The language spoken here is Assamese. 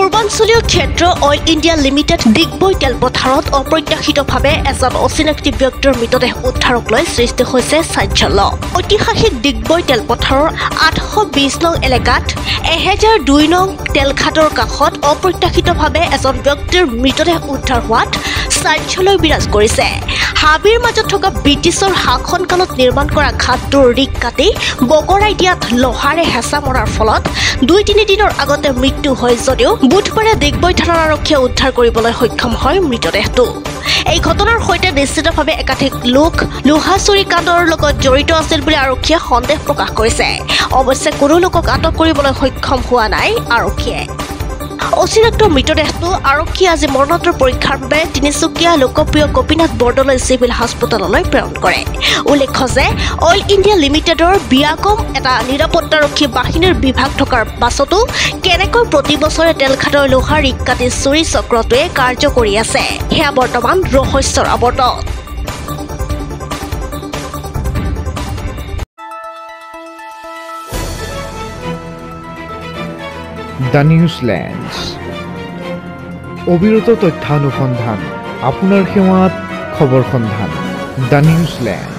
পূৰ্বাঞ্চলীয় ক্ষেত্ৰ অইল ইণ্ডিয়া লিমিটেড ডিগবৈ তেলপথাৰত অপ্ৰত্যাশিতভাৱে এজন অচিনাক্ত ব্যক্তিৰ মৃতদেহ উদ্ধাৰক লৈ সৃষ্টি হৈছে চাঞ্চল্য। ঐতিহাসিক ডিগবৈ তেলপথাৰৰ 820 নং এলেকাত 1002 নং তেলঘাটৰ কাষত অপ্ৰত্যাশিতভাৱে এজন ব্যক্তিৰ মৃতদেহ উদ্ধাৰ হোৱাত চাঞ্চল্য বিৰাজ কৰিছে। হাবিৰ মাজত থকা ব্ৰিটিছৰ শাসনকালত নিৰ্মাণ কৰা ঘাটটোৰ ৰিক কাটি বগৰাই দিয়াত লোহাৰে হেঁচা মৰাৰ ফলত 2-3 দিনৰ আগতে মৃত্যু হয় যদিও বুধবাৰে ডিগবৈ থানাৰ আৰক্ষীয়ে উদ্ধাৰ কৰিবলৈ সক্ষম হয় মৃতদেহটো। এই ঘটনাৰ সৈতে নিশ্চিতভাৱে একাধিক লোক লোহা চুৰি কাণ্ডৰ লগত জড়িত আছিল বুলি আৰক্ষীয়ে সন্দেহ প্ৰকাশ কৰিছে। অৱশ্যে কোনো লোকক আটক কৰিবলৈ সক্ষম হোৱা নাই আৰক্ষীয়ে। অচিনাক্ত মৃতদেহটো আৰক্ষীয়ে আজি মৰণোত্তৰ পৰীক্ষাৰ বাবে তিনিচুকীয়া লোকপ্ৰিয় গোপীনাথ বৰদলৈ চিভিল হাস্পতাললৈ প্ৰেৰণ কৰে। উল্লেখ্য যে অইল ইণ্ডিয়া লিমিটেডৰ বিয়াকম এটা নিৰাপত্তাৰক্ষী বাহিনীৰ বিভাগ থকাৰ পাছতো কেনেকৈ প্ৰতি বছৰে তেলঘাটৰ লোহাৰ ৰিক কাটি চুৰি চক্ৰটোৱে কাৰ্য কৰি আছে সেয়া বৰ্তমান ৰহস্যৰ আৱৰ্তত। দ্য নিউজলেণ্ডছ অবিৰত তথ্যানুসন্ধান আপোনাৰ সেৱাত খবৰ সন্ধান দ্য নিউজলেণ্ড।